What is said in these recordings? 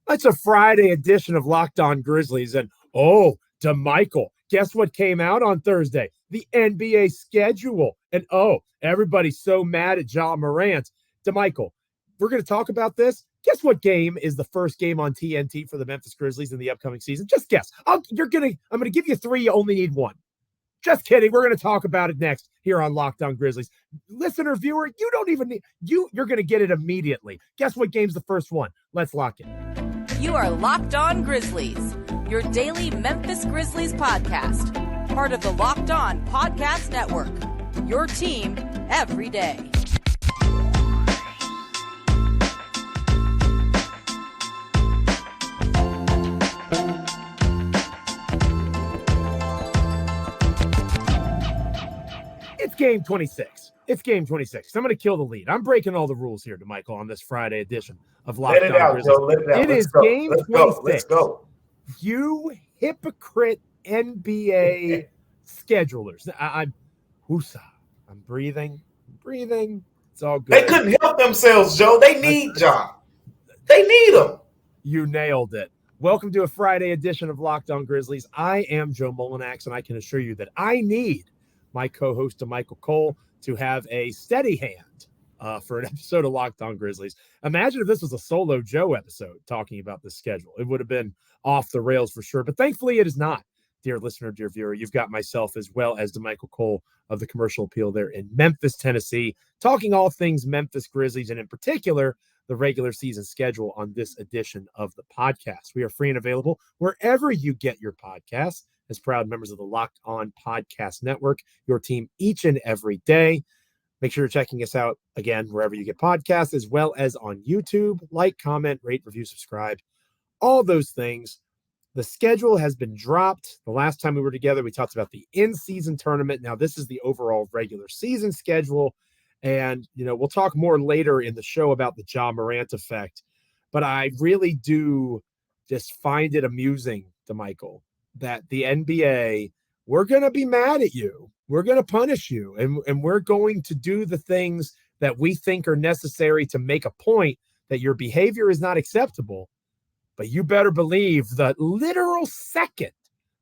It's a Friday edition of Locked On Grizzlies. And, Damichael, guess what came out on Thursday? The NBA schedule. And, everybody's so mad at Ja Morant. Damichael, we're going to talk about this. Guess what game is the first game on TNT for the Memphis Grizzlies in the upcoming season? Just guess. I'm going to give you three. You only need one. Just kidding. We're going to talk about it next here on Locked On Grizzlies. Listener, viewer, you don't even need you're going to get it immediately. Guess what game's the first one? Let's lock it. You are Locked On Grizzlies, your daily Memphis Grizzlies podcast, part of the Locked On Podcast Network. Your team every day. It's game 26. I'm going to kill the lead. I'm breaking all the rules here, Damichael, on this Friday edition of Locked On Grizzlies. Let it out. It is game 26. Let's go. You hypocrite NBA schedulers. I'm breathing. It's all good. They couldn't help themselves, Joe. They need John. They need him. You nailed it. Welcome to a Friday edition of Locked On Grizzlies. I am Joe Mullinax, and I can assure you that I need my co-host Damichael Cole to have a steady hand for an episode of Locked On Grizzlies. Imagine if this was a solo Joe episode talking about this schedule. It would have been off the rails for sure, but thankfully it is not. Dear listener, dear viewer, you've got myself as well as Damichael Cole of the Commercial Appeal there in Memphis, Tennessee, talking all things Memphis Grizzlies and in particular the regular season schedule on this edition of the podcast. We are free and available wherever you get your podcasts. As proud members of the Locked On Podcast Network, your team each and every day. Make sure you're checking us out, again, wherever you get podcasts, as well as on YouTube. Like, comment, rate, review, subscribe, all those things. The schedule has been dropped. The last time we were together, we talked about the in-season tournament. Now, this is the overall regular season schedule. And, we'll talk more later in the show about the Ja Morant effect. But I really do just find it amusing, Damichael, that the NBA, we're going to be mad at you. We're going to punish you. And we're going to do the things that we think are necessary to make a point that your behavior is not acceptable. But you better believe the literal second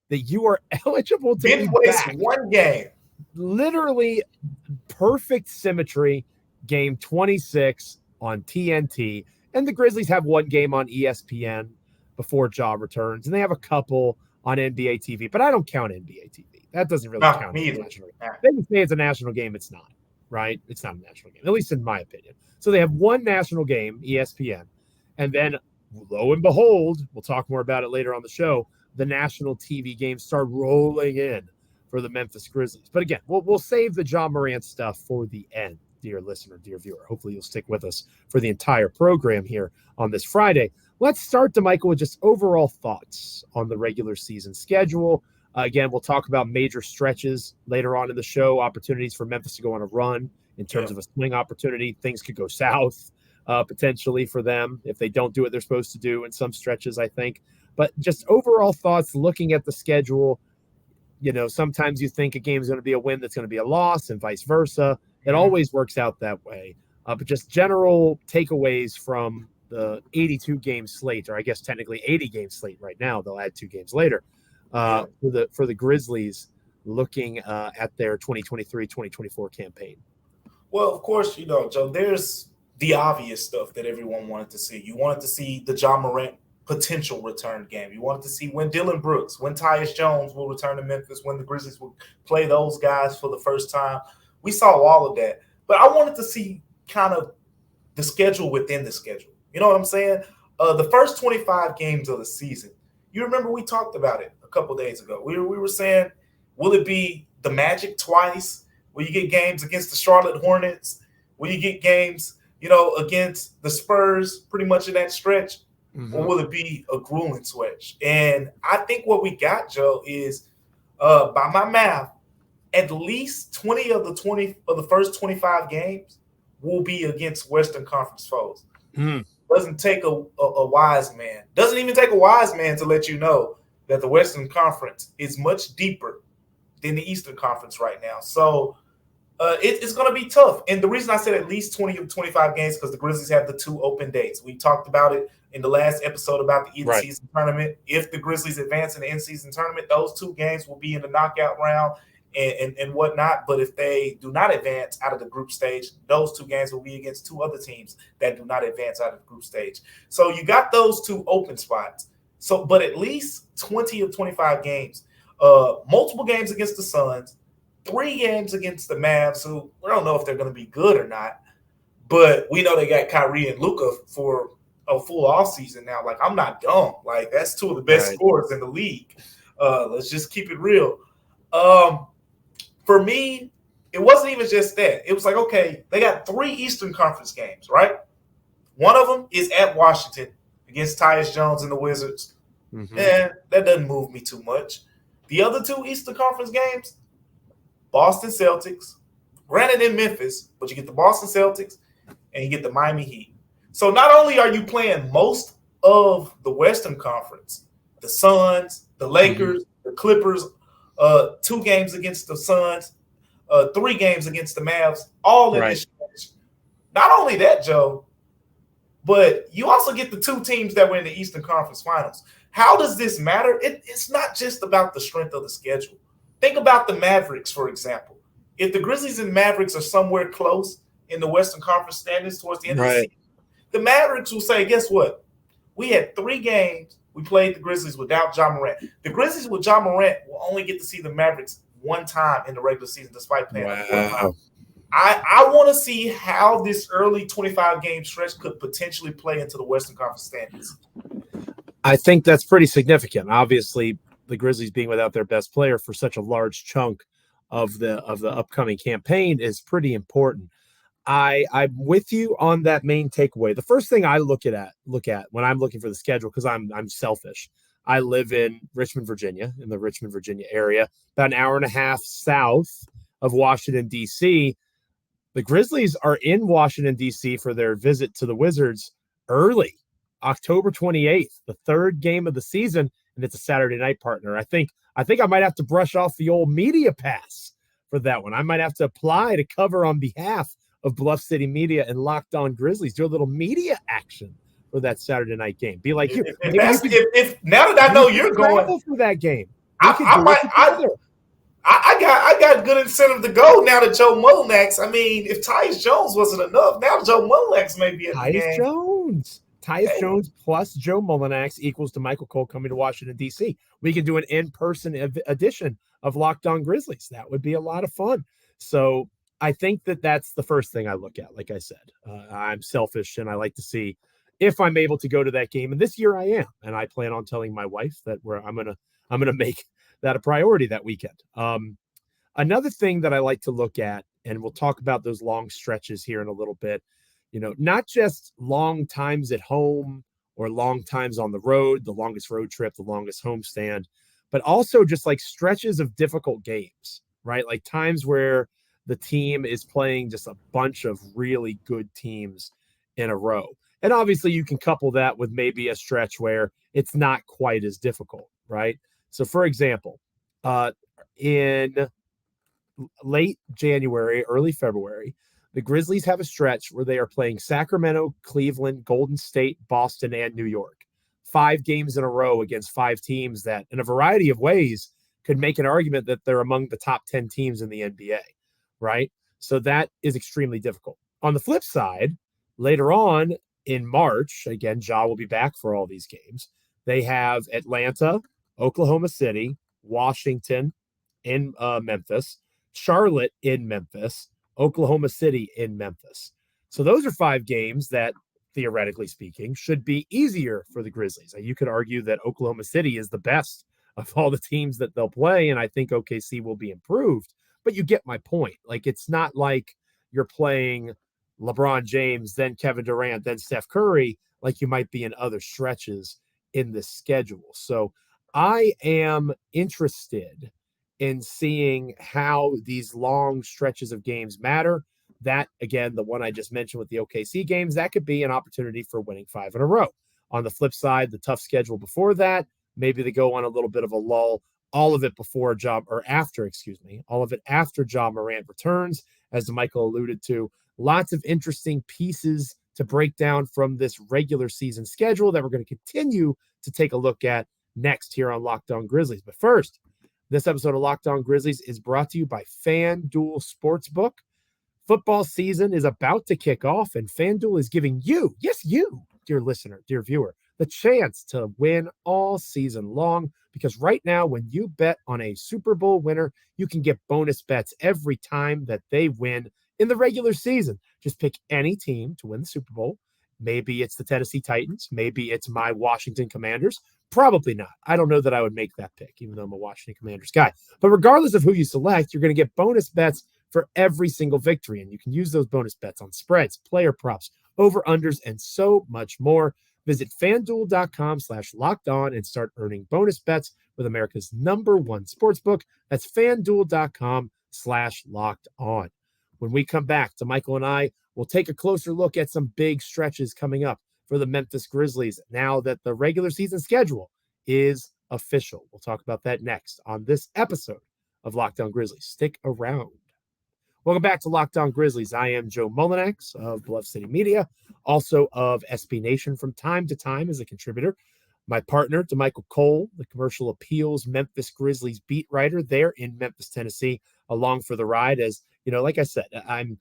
that you are eligible to be back. One game. Literally perfect symmetry, game 26 on TNT. And the Grizzlies have one game on ESPN before Ja returns. And they have a couple on NBA TV, but I don't count NBA TV. That doesn't really count. They can say it's a national game. It's not, right? It's not a national game, at least in my opinion. So they have one national game, ESPN, and then lo and behold, we'll talk more about it later on the show, the national TV games start rolling in for the Memphis Grizzlies. But again, we'll save the Ja Morant stuff for the end, dear listener, dear viewer. Hopefully you'll stick with us for the entire program here on this Friday. Let's start, Damichael, with just overall thoughts on the regular season schedule. Again, we'll talk about major stretches later on in the show, opportunities for Memphis to go on a run in terms of a swing opportunity. Things could go south potentially for them if they don't do what they're supposed to do in some stretches, I think. But just overall thoughts looking at the schedule. Sometimes you think a game is going to be a win that's going to be a loss and vice versa. It always works out that way. But just general takeaways from the 82-game slate, or I guess technically 80-game slate right now. They'll add 2 games later for the Grizzlies looking at their 2023-2024 campaign. Well, of course, Joe, there's the obvious stuff that everyone wanted to see. You wanted to see the Ja Morant potential return game. You wanted to see when Dylan Brooks, when Tyus Jones will return to Memphis, when the Grizzlies will play those guys for the first time. We saw all of that. But I wanted to see kind of the schedule within the schedule. You know what I'm saying? The first 25 games of the season, you remember we talked about it a couple days ago. We were saying, will it be the Magic twice? Will you get games against the Charlotte Hornets? Will you get games, against the Spurs pretty much in that stretch? Mm-hmm. Or will it be a grueling stretch? And I think what we got, Joe, is by my math, at least 20 of the first 25 games will be against Western Conference foes. Mm. Doesn't take a wise man. Doesn't even take a wise man to let you know that the Western Conference is much deeper than the Eastern Conference right now. So It's going to be tough. And the reason I said at least 20 of 25 games because the Grizzlies have the 2 open dates. We talked about it in the last episode about the in-season tournament. If the Grizzlies advance in the in-season tournament, those 2 games will be in the knockout round and whatnot. But if they do not advance out of the group stage, those 2 games will be against 2 other teams that do not advance out of the group stage. So you got those 2 open spots. So, but at least 20 of 25 games, multiple games against the Suns, 3 games against the Mavs, who we don't know if they're going to be good or not, but we know they got Kyrie and Luka for a full offseason now. Like, I'm not dumb. Like, that's 2 of the best scorers in the league. Let's just keep it real. For me, it wasn't even just that. It was like, okay, they got 3 Eastern Conference games, right? One of them is at Washington against Tyus Jones and the Wizards. Mm-hmm. And that doesn't move me too much. The other 2 Eastern Conference games, Boston Celtics, granted in Memphis, but you get the Boston Celtics and you get the Miami Heat. So not only are you playing most of the Western Conference, the Suns, the Lakers, the Clippers, 2 games against the Suns, 3 games against the Mavs, all in this stretch. Not only that, Joe, but you also get the 2 teams that were in the Eastern Conference Finals. How does this matter? It's not just about the strength of the schedule. Think about the Mavericks, for example. If the Grizzlies and Mavericks are somewhere close in the Western Conference standings towards the end of the season, the Mavericks will say, guess what? We had 3 games. We played the Grizzlies without Ja Morant. The Grizzlies with Ja Morant will only get to see the Mavericks 1 time in the regular season despite playing 4 times. I want to see how this early 25-game stretch could potentially play into the Western Conference standings. I think that's pretty significant. Obviously, the Grizzlies being without their best player for such a large chunk of the upcoming campaign is pretty important. I'm with you on that main takeaway. The first thing I look at when I'm looking for the schedule, because I'm selfish. I live in Richmond, Virginia, in the Richmond, Virginia area, about an hour and a half south of Washington, D.C. The Grizzlies are in Washington, D.C. for their visit to the Wizards early, October 28th, the 3rd game of the season, and it's a Saturday night partner. I think I might have to brush off the old media pass for that one. I might have to apply to cover on behalf of Bluff City Media and Locked On Grizzlies, do a little media action for that Saturday night game. Be like you. If now that I know you're going for that game, I got good incentive to go now that Joe Mullinax. I mean, if Tyus Jones wasn't enough, now Joe Mullinax may be at the game. Tyus Jones plus Joe Mullinax equals Damichael Cole coming to Washington, D.C. We can do an in-person edition of Locked On Grizzlies. That would be a lot of fun. So I think that's the first thing I look at. Like I said, I'm selfish and I like to see if I'm able to go to that game. And this year I am. And I plan on telling my wife that I'm gonna make that a priority that weekend. Another thing that I like to look at, and we'll talk about those long stretches here in a little bit, not just long times at home or long times on the road, the longest road trip, the longest homestand, but also just like stretches of difficult games, right? Like times where the team is playing just a bunch of really good teams in a row. And obviously you can couple that with maybe a stretch where it's not quite as difficult, right? So for example, in late January, early February, the Grizzlies have a stretch where they are playing Sacramento, Cleveland, Golden State, Boston, and New York. 5 games in a row against 5 teams that in a variety of ways could make an argument that they're among the top 10 teams in the NBA, right? So that is extremely difficult. On the flip side, later on in March, again, Ja will be back for all these games. They have Atlanta, Oklahoma City, Washington in Memphis, Charlotte in Memphis, Oklahoma City in Memphis. So those are 5 games that, theoretically speaking, should be easier for the Grizzlies. You could argue that Oklahoma City is the best of all the teams that they'll play, and I think OKC will be improved. But you get my point. Like, it's not like you're playing LeBron James, then Kevin Durant, then Steph Curry, like you might be in other stretches in this schedule. So I am interested in seeing how these long stretches of games matter. That, again, the one I just mentioned with the OKC games, that could be an opportunity for winning 5 in a row. On the flip side, the tough schedule before that, maybe they go on a little bit of a lull all of it after Ja Morant returns, as Damichael alluded to. Lots of interesting pieces to break down from this regular season schedule that we're going to continue to take a look at next here on Locked On Grizzlies. But first, this episode of Locked On Grizzlies is brought to you by FanDuel Sportsbook. Football season is about to kick off, and FanDuel is giving you, yes, you, dear listener, dear viewer, the chance to win all season long, because right now, when you bet on a Super Bowl winner, you can get bonus bets every time that they win in the regular season. Just pick any team to win the Super Bowl. Maybe it's the Tennessee Titans. Maybe it's my Washington Commanders. Probably not. I don't know that I would make that pick, even though I'm a Washington Commanders guy. But regardless of who you select, you're going to get bonus bets for every single victory. And you can use those bonus bets on spreads, player props, over-unders, and so much more. Visit FanDuel.com/lockedon and start earning bonus bets with America's #1 sportsbook. That's FanDuel.com/lockedon. When we come back, Damichael and I will take a closer look at some big stretches coming up for the Memphis Grizzlies now that the regular season schedule is official. We'll talk about that next on this episode of Locked On Grizzlies. Stick around. Welcome back to Locked On Grizzlies. I am Joe Mullinax of Bluff City Media, also of SB Nation from time to time as a contributor. My partner, Damichael Cole, the Commercial Appeals Memphis Grizzlies beat writer there in Memphis, Tennessee, along for the ride. As you know, like I said, I'm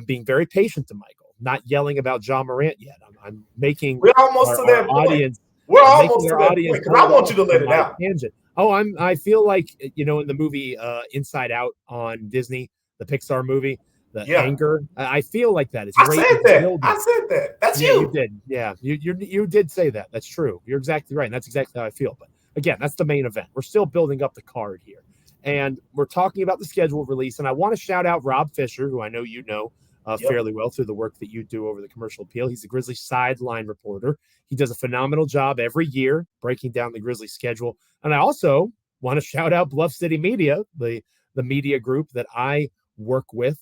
being very patient, Damichael, not yelling about Ja Morant yet. I'm making we're almost to that audience. We're almost to that point because I want you to let it out. Tangent. Oh, I feel like, in the movie Inside Out on Disney, the Pixar movie, anger. I feel like that. I said that. That's you. You did. Yeah, you did say that. That's true. You're exactly right. And that's exactly how I feel. But again, that's the main event. We're still building up the card here. And we're talking about the schedule release. And I want to shout out Rob Fisher, who I know you know fairly well through the work that you do over the Commercial Appeal. He's the Grizzlies sideline reporter. He does a phenomenal job every year breaking down the Grizzlies schedule. And I also want to shout out Bluff City Media, the media group that I work with,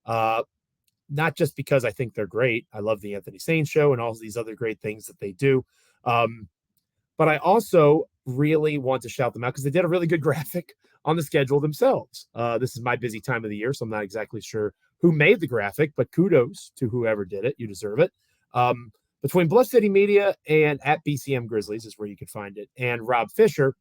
not just because I think they're great. I love the Anthony Sane Show and all these other great things that they do. But I also really want to shout them out because they did a really good graphic on the schedule themselves. This is my busy time of the year, so I'm not exactly sure who made the graphic, but kudos to whoever did it. You deserve it. Between Bluff City Media and at BCM Grizzlies is where you can find it, and Rob Fisher.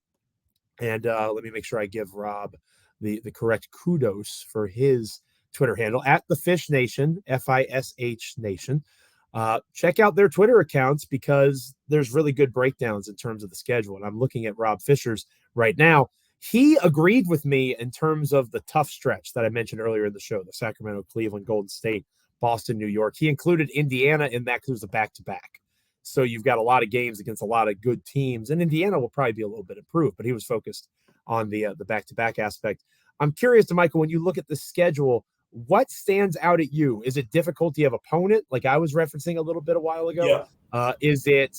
And let me make sure I give Rob the correct kudos for his Twitter handle at the Fish Nation, FISH Nation. Check out their Twitter accounts because there's really good breakdowns in terms of the schedule. And I'm looking at Rob Fisher's right now. He agreed with me in terms of the tough stretch that I mentioned earlier in the show, the Sacramento, Cleveland, Golden State, Boston, New York. He included Indiana in that because it was a back-to-back. So you've got a lot of games against a lot of good teams, and Indiana will probably be a little bit improved, but he was focused on the back-to-back aspect. I'm curious, Damichael, when you look at the schedule, what stands out at you? Is it difficulty of opponent, like I was referencing a little bit a while ago? Yeah. Is it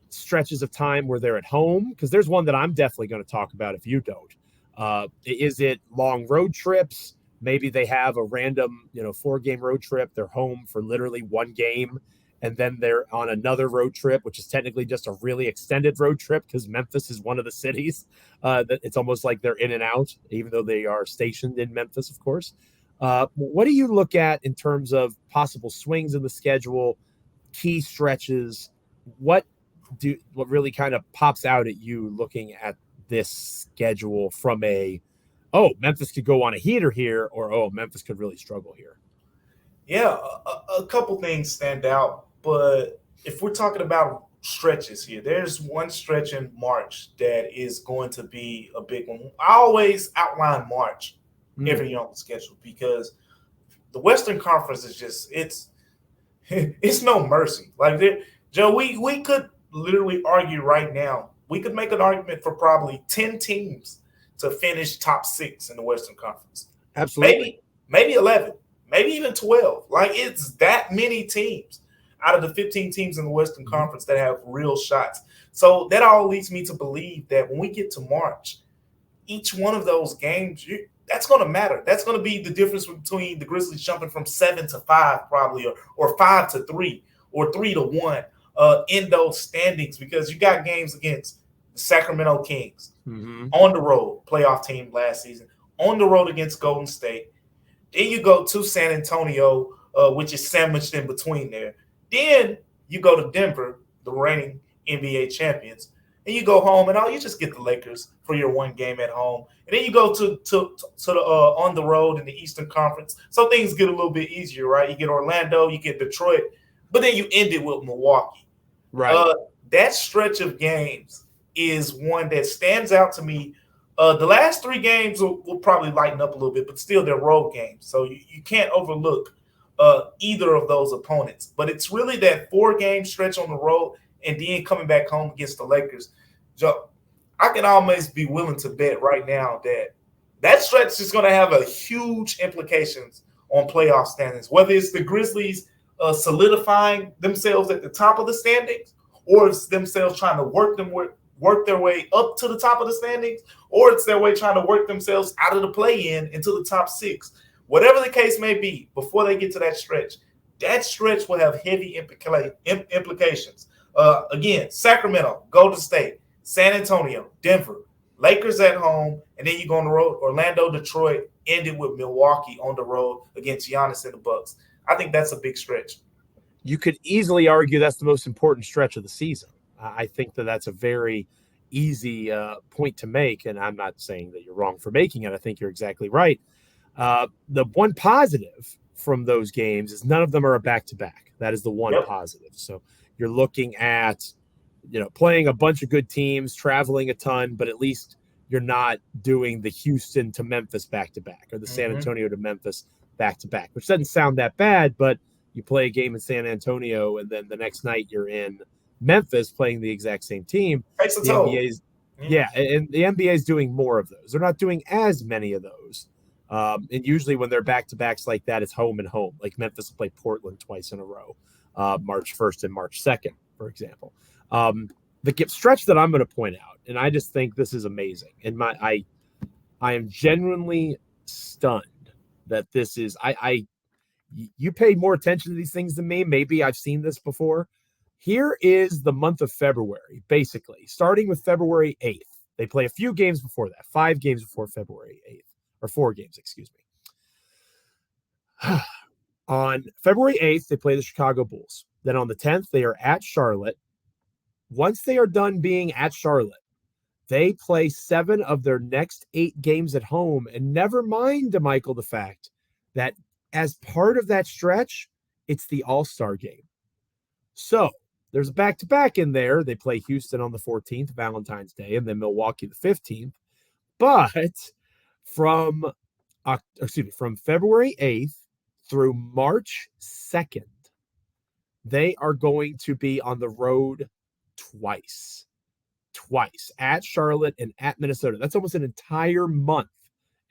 stretches of time where they're at home? Because there's one that I'm definitely going to talk about if you don't. Is it long road trips? Maybe they have a random, 4-game road trip. They're home for literally one game, and then they're on another road trip, which is technically just a really extended road trip because Memphis is one of the cities that it's almost like they're in and out, even though they are stationed in Memphis, of course. What do you look at in terms of possible swings in the schedule, key stretches? What really kind of pops out at you looking at this schedule from Memphis could go on a heater here, or Memphis could really struggle here? Yeah, a couple things stand out, but if we're talking about stretches here, there's one stretch in March that is going to be a big one. I always outline March every year on the schedule because the Western Conference is just it's no mercy. Like Joe, we could literally argue right now. We could make an argument for probably 10 teams to finish top 6 in the Western Conference. Absolutely. Maybe 11, maybe even 12. Like it's that many teams out of the 15 teams in the Western Conference that have real shots. So that all leads me to believe that when we get to March, each one of those games, that's going to matter. That's going to be the difference between the Grizzlies jumping from 7 to 5 probably, or 5 to 3, or 3 to 1 in those standings, because you got games against the Sacramento Kings, Mm-hmm. on the road, playoff team last season, on the road against Golden State. Then you go to San Antonio, which is sandwiched in between there. Then you go to Denver, the reigning NBA champions, and you go home, and you just get the Lakers for your one game at home. And then you go to the on the road in the Eastern Conference. So things get a little bit easier, right? You get Orlando, you get Detroit, but then you end it with Milwaukee. Right. That stretch of games is one that stands out to me. The last 3 games will probably lighten up a little bit, but still they're road games. So you can't overlook either of those opponents. But it's really that 4-game stretch on the road and then coming back home against the Lakers. So I can almost be willing to bet right now that stretch is going to have a huge implications on playoff standings, whether it's the Grizzlies solidifying themselves at the top of the standings, or it's themselves trying to work their way up to the top of the standings, or it's their way trying to work themselves out of the play-in into the top 6. Whatever the case may be, before they get to that stretch will have heavy implications. Again, Sacramento, Golden State, San Antonio, Denver, Lakers at home, and then you go on the road, Orlando, Detroit, ended with Milwaukee on the road against Giannis and the Bucks. I think that's a big stretch. You could easily argue that's the most important stretch of the season. I think that's a very easy point to make, and I'm not saying that you're wrong for making it. I think you're exactly right. The one positive from those games is none of them are a back-to-back. That is the one positive. So you're looking at, playing a bunch of good teams, traveling a ton, but at least you're not doing the Houston to Memphis back-to-back or the San Antonio to Memphis back-to-back, which doesn't sound that bad, but you play a game in San Antonio and then the next night you're in Memphis playing the exact same team. Takes a toll. Yeah, and the NBA is doing more of those. They're not doing as many of those. And usually when they're back-to-backs like that, it's home and home. Like Memphis will play Portland twice in a row, March 1st and March 2nd, for example. The stretch that I'm going to point out, and I just think this is amazing, and I am genuinely stunned that this is you pay more attention to these things than me. Maybe I've seen this before. Here is the month of February, basically, starting with February 8th. They play a few games before that, 5 games before February 8th, or 4 games, excuse me. On February 8th, they play the Chicago Bulls. Then on the 10th, they are at Charlotte. Once they are done being at Charlotte, they play 7 of their next 8 games at home. And never mind, Damichael, the fact that as part of that stretch, it's the All-Star game. So there's a back-to-back in there. They play Houston on the 14th, Valentine's Day, and then Milwaukee the 15th. But from February 8th through March 2nd, they are going to be on the road twice at Charlotte and at Minnesota. That's almost an entire month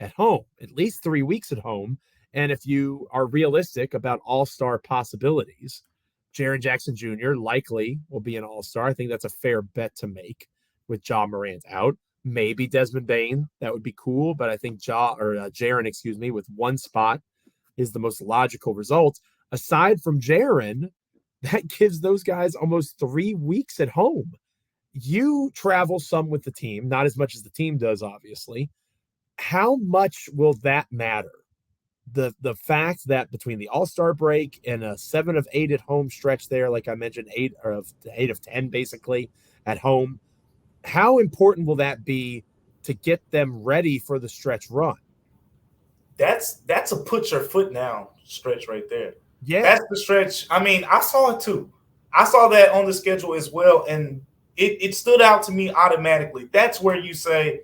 at home, at least 3 weeks at home. And if you are realistic about all-star possibilities, Jaren Jackson Jr. likely will be an all-star. I think that's a fair bet to make with Ja Morant out. Maybe Desmond Bane. That would be cool. But I think Jaren, with one spot is the most logical result. Aside from Jaren, that gives those guys almost 3 weeks at home. You travel some with the team, not as much as the team does, obviously. How much will that matter? The fact that between the All-Star break and a 7 of 8 at home stretch there, like I mentioned, 8 of 10 basically at home, how important will that be to get them ready for the stretch run? That's a put your foot down stretch right there. Yeah, that's the stretch. I mean, I saw it too. I saw that on the schedule as well, and it stood out to me automatically. That's where you say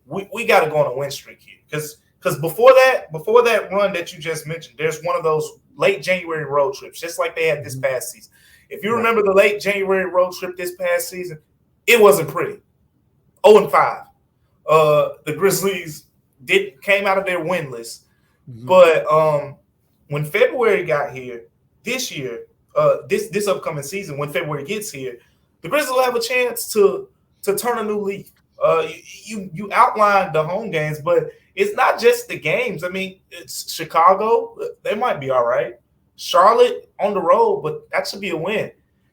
we got to go on a win streak here, because before that run that you just mentioned, there's one of those late January road trips, just like they had this past season. If you remember the late January road trip this past season, it wasn't pretty. 0-5. The Grizzlies came out of their winless, but when February got here this year, this upcoming season, when February gets here, the Grizzlies will have a chance to turn a new leaf. You outlined the home games, but it's not just the games. I mean, it's Chicago. They might be all right. Charlotte on the road, but that should be a win.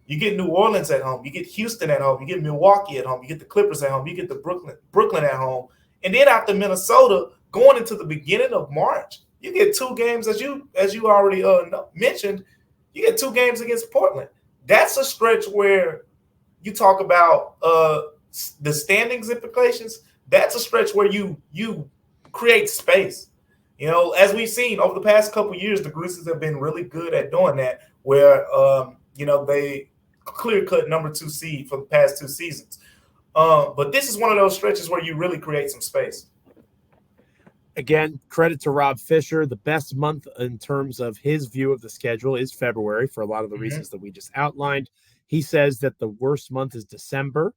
You get New Orleans at home. You get Houston at home. You get Milwaukee at home. You get the Clippers at home. You get the Brooklyn at home. And then after Minnesota, going into the beginning of March, you get 2 games, as you already mentioned, you get 2 games against Portland. That's a stretch where you talk about the standings implications. That's a stretch where you create space. As we've seen over the past couple of years, the Grizzlies have been really good at doing that, where they clear-cut number 2 seed for the past 2 seasons. But this is one of those stretches where you really create some space. Again, credit to Rob Fisher. The best month in terms of his view of the schedule is February for a lot of the reasons that we just outlined. He says that the worst month is December.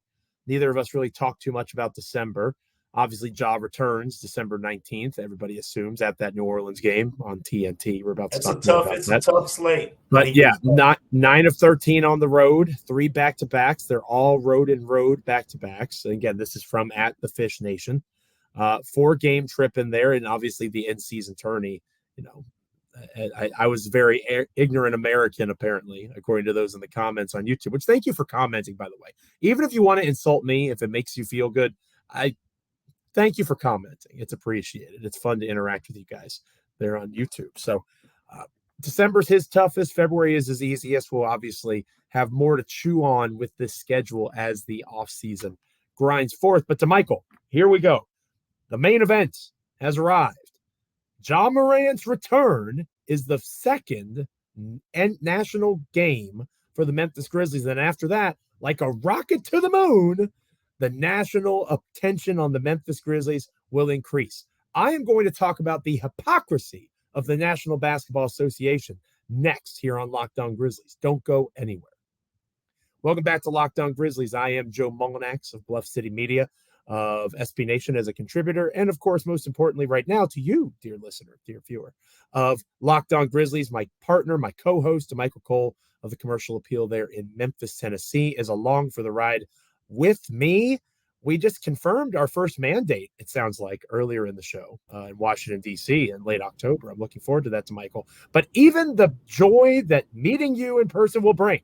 Neither of us really talk too much about December. Obviously, Ja returns December 19th. Everybody assumes at that New Orleans game on TNT. We're about to talk about that. It's a tough slate. But yeah, not 9 of 13 on the road, 3 back-to-backs. They're all road and road back-to-backs. And again, this is from at the Fish Nation. 4-game trip in there, and obviously the in-season tourney. I was very ignorant American, apparently, according to those in the comments on YouTube, which thank you for commenting, by the way. Even if you want to insult me, if it makes you feel good, I thank you for commenting. It's appreciated. It's fun to interact with you guys there on YouTube. So December's his toughest. February is his easiest. We'll obviously have more to chew on with this schedule as the offseason grinds forth. But Damichael, here we go. The main event has arrived. Ja Morant's return is the second national game for the Memphis Grizzlies. And after that, like a rocket to the moon, the national attention on the Memphis Grizzlies will increase. I am going to talk about the hypocrisy of the National Basketball Association next here on Locked On Grizzlies. Don't go anywhere. Welcome back to Locked On Grizzlies. I am Joe Mullinax of Bluff City Media, of SB Nation as a contributor, and of course, most importantly right now to you, dear listener, dear viewer, of Locked On Grizzlies. My partner, my co-host, Damichael Cole of the Commercial Appeal there in Memphis, Tennessee, is along for the ride with me. We just confirmed our first mandate, it sounds like, earlier in the show in Washington, D.C. in late October. I'm looking forward to that, Damichael. But even the joy that meeting you in person will bring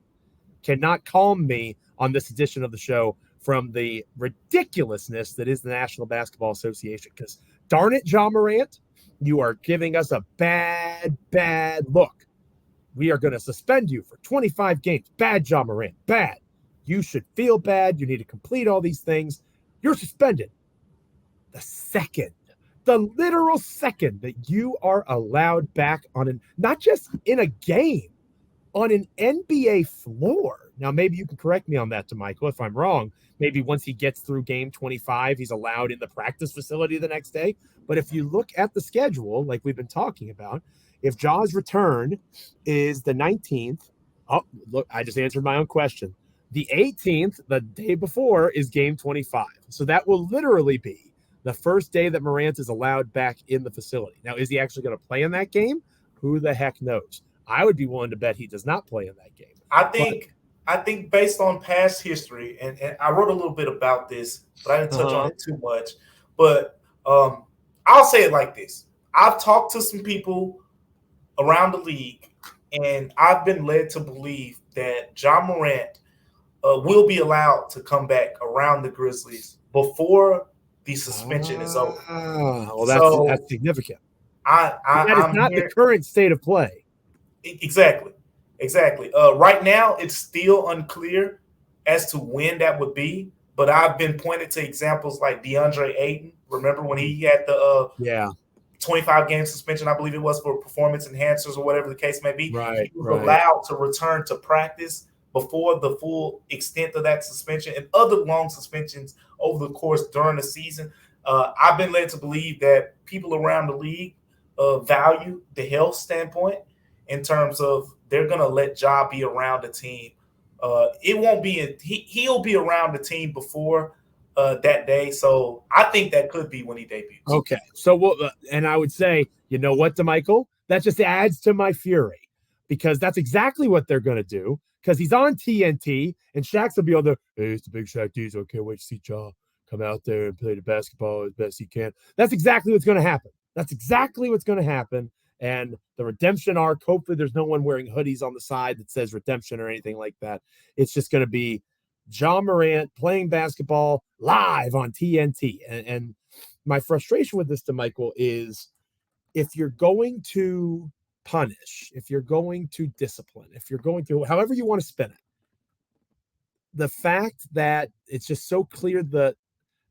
cannot calm me on this edition of the show from the ridiculousness that is the National Basketball Association. Because darn it, Ja Morant, you are giving us a bad look. We are going to suspend you for 25 games. Bad, Ja Morant, bad. You should feel bad. You need to complete all these things. You're suspended. The literal second that you are allowed back on not just in a game, on an NBA floor. Now, maybe you can correct me on that, Damichael, if I'm wrong. Maybe once he gets through game 25, he's allowed in the practice facility the next day. But if you look at the schedule, like we've been talking about, if Ja's return is the 19th, oh, look, I just answered my own question. The 18th, the day before, is game 25. So that will literally be the first day that Morant is allowed back in the facility. Now, is he actually going to play in that game? Who the heck knows? I would be willing to bet he does not play in that game. I think based on past history, and I wrote a little bit about this, but I didn't touch on it too much. But I'll say it like this. I've talked to some people around the league, and I've been led to believe that Ja Morant will be allowed to come back around the Grizzlies before the suspension is over. Well, that's significant. That is not the current state of play. Exactly. Right now, it's still unclear as to when that would be, but I've been pointed to examples like DeAndre Ayton. Remember when he had the 25-game suspension, I believe it was, for performance enhancers or whatever the case may be. Right, he was allowed to return to practice before the full extent of that suspension and other long suspensions over the course during the season. I've been led to believe that people around the league value the health standpoint in terms of they're going to let Ja be around the team. It won't be he'll be around the team before that day. So I think that could be when he debuts. Okay. So and I would say, you know what, Damichael? That just adds to my fury because that's exactly what they're going to do because he's on TNT and Shaq's will be on hey, it's the big Shaq Diesel. I can't wait to see Ja come out there and play the basketball as best he can. That's exactly what's going to happen. and the redemption arc. Hopefully there's no one wearing hoodies on the side that says redemption or anything like that. It's just going to be Ja Morant playing basketball live on TNT. And my frustration with this, Damichael, is if you're going to punish, if you're going to discipline, if you're going to, however you want to spin it, the fact that it's just so clear that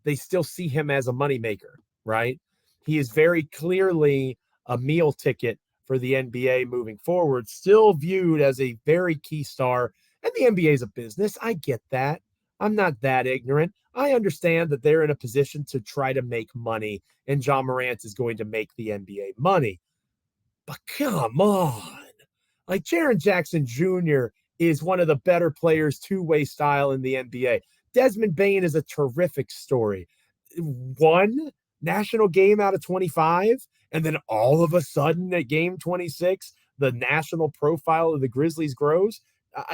they still see him as a moneymaker, right? He is very clearly a meal ticket for the NBA moving forward, still viewed as a very key star. And the NBA is a business. I get that. I'm not that ignorant. I understand that they're in a position to try to make money, and Ja Morant is going to make the NBA money. But come on. Like, Jaren Jackson Jr. is one of the better players, two-way style in the NBA. Desmond Bane is a terrific story. One national game out of 25, and then all of a sudden at game 26, the national profile of the Grizzlies grows.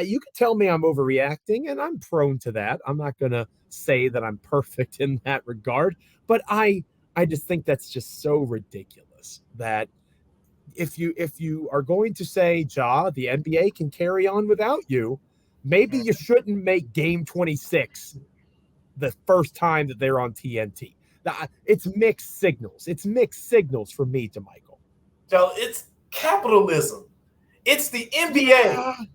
You can tell me I'm overreacting, and I'm prone to that. I'm not going to say that I'm perfect in that regard, but I just think that's just so ridiculous that if you are going to say, Ja, the NBA can carry on without you, maybe you shouldn't make game 26 the first time that they're on TNT. It's mixed signals. It's mixed signals for me, Damichael. So it's capitalism. It's the NBA.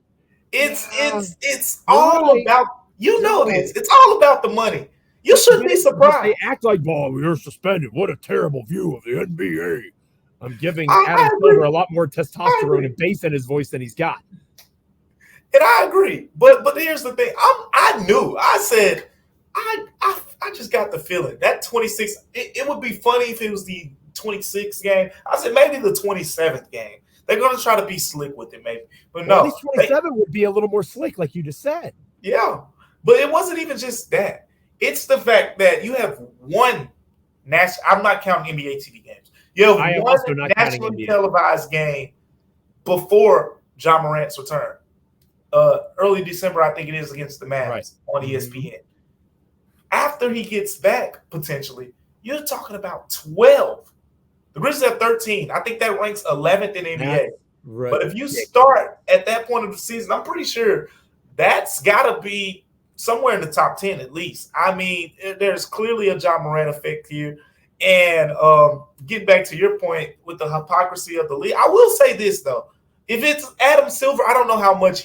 It's all about, this. It's all about the money. You shouldn't be surprised. They act like, oh, you're suspended. What a terrible view of the NBA. I'm giving Adam Silver a lot more testosterone and bass in his voice than he's got. And I agree. But here's the thing. I just got the feeling that 26, it would be funny if it was the 26th game. I said maybe the 27th game. They're going to try to be slick with it, maybe. But no. At least 27 would be a little more slick, like you just said. Yeah. But it wasn't even just that. It's the fact that you have one national – I'm not counting NBA TV games. You have one nationally televised game before Ja Morant's return. Early December, I think it is, against the Mavs on ESPN. After he gets back, potentially, you're talking about 12. The Grizzlies have 13. I think that ranks 11th in NBA. Right. But if you start at that point of the season, I'm pretty sure that's got to be somewhere in the top 10 at least. I mean, there's clearly a Ja Morant effect here. And getting back to your point with the hypocrisy of the league, I will say this, though. If it's Adam Silver, I don't know how much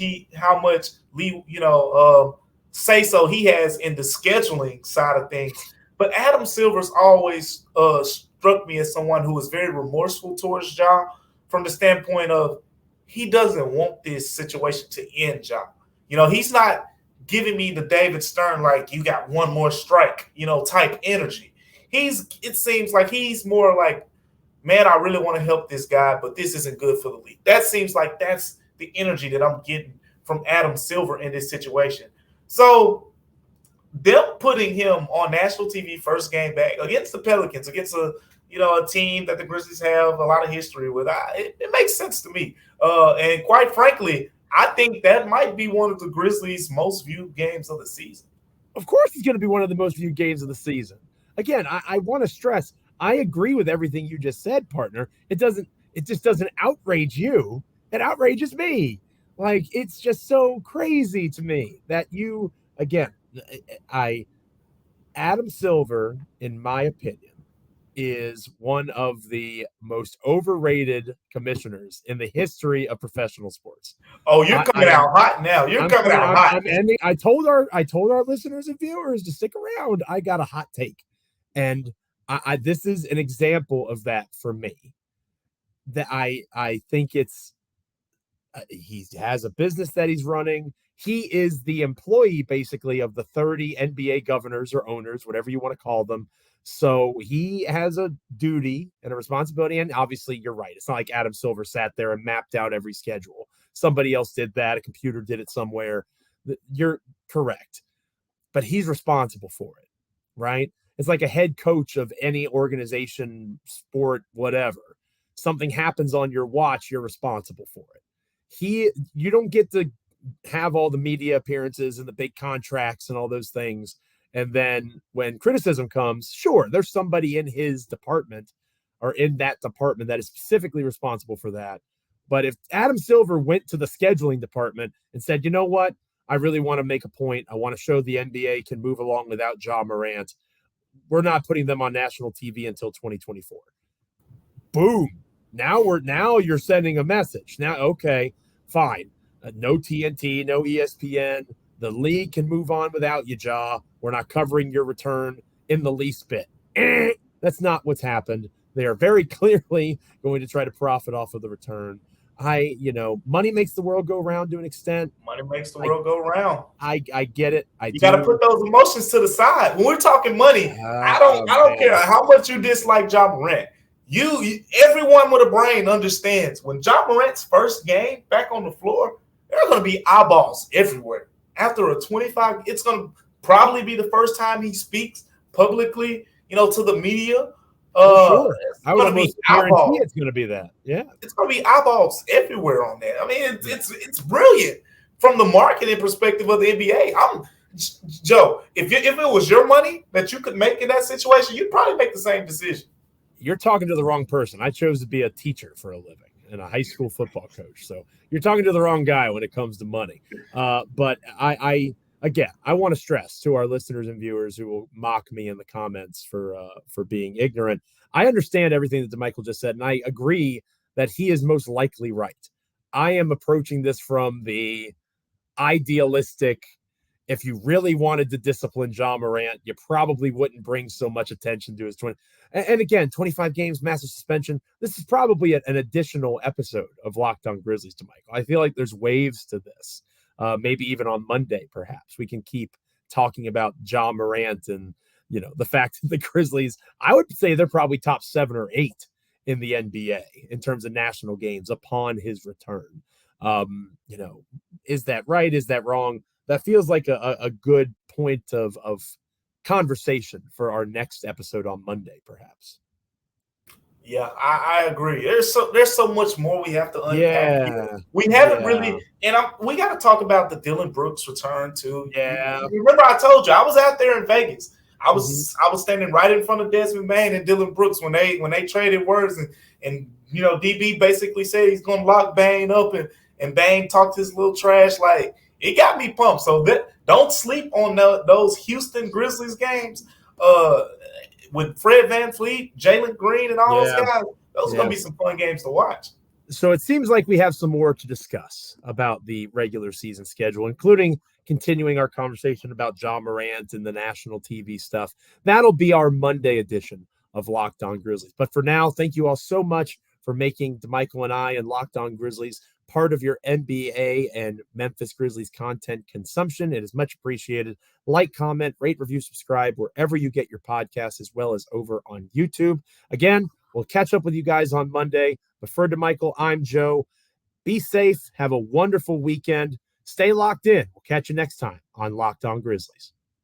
say so he has in the scheduling side of things. But Adam Silver's always struck me as someone who is very remorseful towards Ja, from the standpoint of he doesn't want this situation to end, Ja. He's not giving me the David Stern, like, you got one more strike, type energy. It seems like he's more like, man, I really want to help this guy, but this isn't good for the league. That seems like that's the energy that I'm getting from Adam Silver in this situation. So them putting him on national TV first game back against the Pelicans, against a team that the Grizzlies have a lot of history with, it makes sense to me. And quite frankly, I think that might be one of the Grizzlies' most viewed games of the season. Of course it's going to be one of the most viewed games of the season. Again, I want to stress, I agree with everything you just said, partner. It just doesn't outrage you. It outrages me. Like, it's just so crazy to me that you, again, Adam Silver, in my opinion, is one of the most overrated commissioners in the history of professional sports. Oh, you're coming out hot now. You're coming out hot. I told our listeners and viewers to stick around. I got a hot take. And this is an example of that for me. That I think it's he has a business that he's running. He is the employee, basically, of the 30 NBA governors or owners, whatever you want to call them. So he has a duty and a responsibility. And obviously, you're right. It's not like Adam Silver sat there and mapped out every schedule. Somebody else did that. A computer did it somewhere. You're correct. But he's responsible for it, right? It's like a head coach of any organization, sport, whatever. Something happens on your watch, you're responsible for it. You don't get to have all the media appearances and the big contracts and all those things. And then when criticism comes, sure, there's somebody in his department are in that department that is specifically responsible for that. But if Adam Silver went to the scheduling department and said, you know what, I really want to make a point. I want to show the NBA can move along without Ja Morant. We're not putting them on national TV until 2024. Boom. Now you're sending a message. Now, okay, fine. No TNT, no ESPN. The league can move on without you, Ja. We're not covering your return in the least bit. That's not what's happened. They are very clearly going to try to profit off of the return. Money makes the world go round to an extent. Money makes the world go round. I get it. You got to put those emotions to the side. When we're talking money, I don't care how much you dislike Ja Morant. Everyone with a brain understands when Ja Morant's first game back on the floor, there are going to be eyeballs everywhere. After a 25, it's going to probably be the first time he speaks publicly, to the media. Sure. I would almost guarantee it's going to be that. Yeah, it's going to be eyeballs everywhere on that. I mean, it's brilliant from the marketing perspective of the NBA. Joe, if it was your money that you could make in that situation, you'd probably make the same decision. You're talking to the wrong person. I chose to be a teacher for a living and a high school football coach. So you're talking to the wrong guy when it comes to money. But I want to stress to our listeners and viewers who will mock me in the comments for being ignorant. I understand everything that Damichael just said, and I agree that he is most likely right. I am approaching this from the idealistic. If you really wanted to discipline Ja Morant, you probably wouldn't bring so much attention to his 20. And again, 25 games, massive suspension. This is probably an additional episode of Locked On Grizzlies to Michael. I feel like there's waves to this. Maybe even on Monday, perhaps we can keep talking about Ja Morant and, the fact that the Grizzlies, I would say they're probably top 7 or 8 in the NBA in terms of national games upon his return. Is that right? Is that wrong? That feels like a good point of conversation for our next episode on Monday, perhaps. Yeah, I agree. There's so much more we have to unpack. Yeah. We haven't really, and we got to talk about the Dillon Brooks return too. Yeah. Remember, I told you I was out there in Vegas. I was standing right in front of Desmond Bane and Dillon Brooks when they traded words and DB basically said he's going to lock Bane up and Bane talked his little trash. Like, it got me pumped. So don't sleep on those Houston Grizzlies games. With Fred VanVleet, Jalen Green, and all those guys, those are going to be some fun games to watch. So it seems like we have some more to discuss about the regular season schedule, including continuing our conversation about Ja Morant and the national TV stuff. That'll be our Monday edition of Locked On Grizzlies. But for now, thank you all so much for making Damichael and I and Locked On Grizzlies part of your NBA and Memphis Grizzlies content consumption. It is much appreciated. Like, comment, rate, review, subscribe wherever you get your podcasts, as well as over on YouTube. Again, we'll catch up with you guys on Monday. But for Damichael, I'm Joe. Be safe. Have a wonderful weekend. Stay locked in. We'll catch you next time on Locked On Grizzlies.